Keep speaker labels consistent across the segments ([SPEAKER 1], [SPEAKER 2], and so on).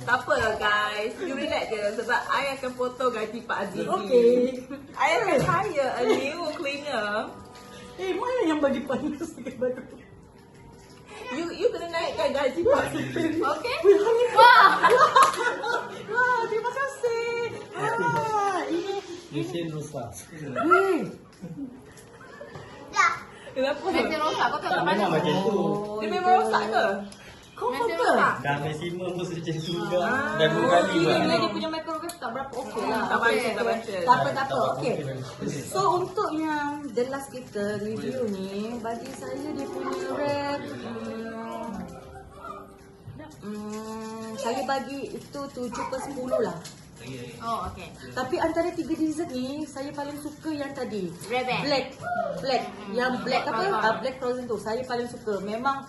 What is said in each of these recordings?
[SPEAKER 1] Tak apa lah guys, you relax je sebab I akan potong gaji Pak Azizi.
[SPEAKER 2] Okay.
[SPEAKER 1] I akan hire a new cleaner.
[SPEAKER 2] Mana yang bagi panas dekat baru?
[SPEAKER 1] You kena naikkan gaji Pak Azizi. Okay?
[SPEAKER 2] Wah! Wah, terima kasih. Wah, ini.
[SPEAKER 3] Mesin rosak.
[SPEAKER 1] Kenapa?
[SPEAKER 4] Mesin rosak kau
[SPEAKER 3] Tak
[SPEAKER 4] tengok
[SPEAKER 3] memang
[SPEAKER 4] mana?
[SPEAKER 3] macam tu.
[SPEAKER 1] Dia memang rosak ke?
[SPEAKER 2] Kau
[SPEAKER 4] Mesin
[SPEAKER 2] apa?
[SPEAKER 4] rosak.
[SPEAKER 3] Dah maksimum pun macam tu juga. Dah 2 kali
[SPEAKER 2] Ini
[SPEAKER 3] buat.
[SPEAKER 2] bila dia punya microwave tak berapa okey lah.
[SPEAKER 1] Tak baca, tak baca.
[SPEAKER 2] Tak apa. Okey. So untuk yang the last kita review ni, bagi saya dia punya rate saya bagi itu 7/10 lah.
[SPEAKER 4] Oh, okey.
[SPEAKER 2] Tapi antara 3 dessert ni, saya paling suka yang tadi.
[SPEAKER 4] Rebel.
[SPEAKER 2] Black. Yang black apa? Black frozen tu. Saya paling suka. Memang,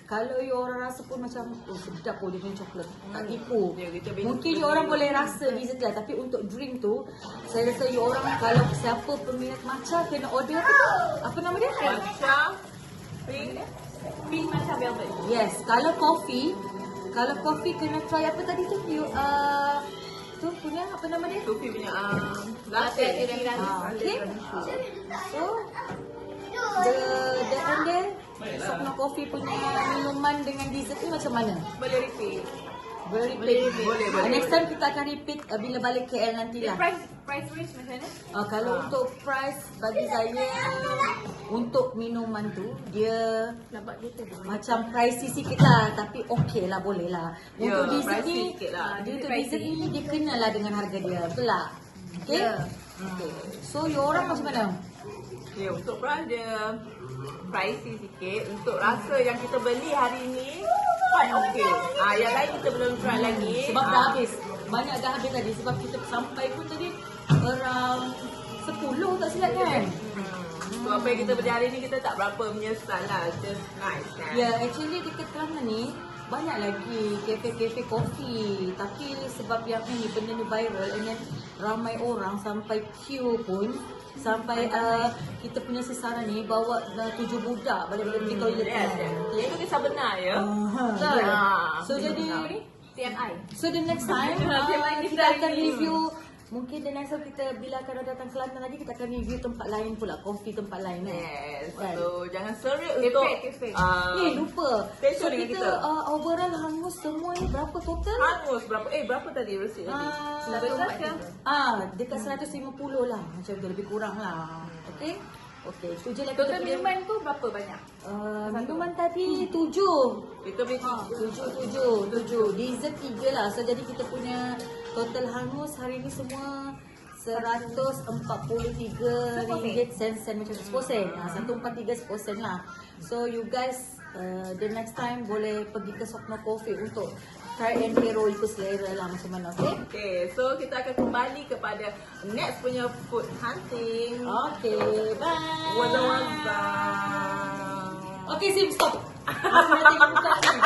[SPEAKER 2] kalau you orang rasa pun macam, sedap pun dia punya coklat. Tak tipu.
[SPEAKER 1] Ya, kita beli-
[SPEAKER 2] Mungkin you orang boleh rasa dessert lah. Tapi untuk drink tu, saya rasa you orang kalau siapa peminat matcha, kena order apa tu? Apa nama dia?
[SPEAKER 1] Matcha pink matcha velvet.
[SPEAKER 2] Yes. Kalau coffee kena try apa tadi tu? Tu punya apa nama dia?
[SPEAKER 1] Kopi punya
[SPEAKER 4] Latte
[SPEAKER 1] latte.
[SPEAKER 4] tiramisu.
[SPEAKER 2] Okay. So, the end there, Sokno Coffee punya minuman dengan dessert ni macam mana?
[SPEAKER 1] Boleh repeat.
[SPEAKER 2] Boleh repeat.
[SPEAKER 1] Boleh.
[SPEAKER 2] Next time kita akan repeat bila balik KL nanti lah.
[SPEAKER 4] Price range macam mana?
[SPEAKER 2] Kalau untuk price bagi saya, untuk minuman tu dia
[SPEAKER 4] Dapat gitu.
[SPEAKER 2] macam pricey sikit lah, tapi okey lah, boleh lah. Untuk
[SPEAKER 1] Ya,
[SPEAKER 2] dessert
[SPEAKER 1] pricey
[SPEAKER 2] ni,
[SPEAKER 1] sikit lah.
[SPEAKER 2] dia untuk
[SPEAKER 4] Pricey.
[SPEAKER 2] dessert ni dia kena lah dengan harga dia, betul tak? Okay?
[SPEAKER 4] Ya.
[SPEAKER 2] Okay. So, you orang macam mana?
[SPEAKER 1] Ya, untuk price dia pricey sikit. Untuk rasa yang kita beli hari ni quite okay. Yang lain kita belum try lagi.
[SPEAKER 2] Sebab dah habis. Banyak dah habis tadi. Sebab kita sampai pun tadi around 10 tak silap kan?
[SPEAKER 1] So apa yang kita beli hari ni kita tak berapa menyesal lah. Just nice kan.
[SPEAKER 2] Ya, actually dekat Kelantan ni banyak lagi kafe-kafe kopi. Tapi sebab yang ini benda ni viral and then ramai orang sampai queue pun. Sampai kita punya sesaran ni bawa 7 budak balik pergi toilet.
[SPEAKER 1] Itu kisah benar ya.
[SPEAKER 2] Betul.
[SPEAKER 1] Ya.
[SPEAKER 2] So jadi
[SPEAKER 4] TMI.
[SPEAKER 2] So the next time
[SPEAKER 1] TMI
[SPEAKER 2] kita
[SPEAKER 1] kita
[SPEAKER 2] akan
[SPEAKER 1] review.
[SPEAKER 2] review. Mungkin the next time kita bila akan datang Kelantan lagi, kita akan review tempat lain pula, kopi tempat lain.
[SPEAKER 1] Yes.
[SPEAKER 2] Kan?
[SPEAKER 1] So jangan serik untuk
[SPEAKER 4] Cafe.
[SPEAKER 2] Lupa.
[SPEAKER 1] stay
[SPEAKER 2] So
[SPEAKER 1] tune dengan
[SPEAKER 2] kita overall hangus semua ni berapa total?
[SPEAKER 1] hangus berapa? Berapa tadi receipt tadi?
[SPEAKER 4] 104 ke?
[SPEAKER 2] Dekat 150 lah. Macam tu, lebih kurang lah. Okay? Okay, tu je lah
[SPEAKER 4] Total
[SPEAKER 2] kita punya-
[SPEAKER 4] minuman tu berapa banyak?
[SPEAKER 2] minuman tadi 7.
[SPEAKER 1] Kita beli
[SPEAKER 2] 7. Dessert 3 lah. So jadi kita punya total hangus hari ni semua RM143 macam 10 sen. 143 10 sen lah. So you guys the next time boleh pergi ke Sokno Coffee untuk try and hero ikut selera lah macam mana. Okay?
[SPEAKER 1] Okay, so kita akan kembali kepada next punya food hunting.
[SPEAKER 2] Okay, bye.
[SPEAKER 1] Wala-wala.
[SPEAKER 2] Okay, Sim, stop. Aku nak tengok buka ni.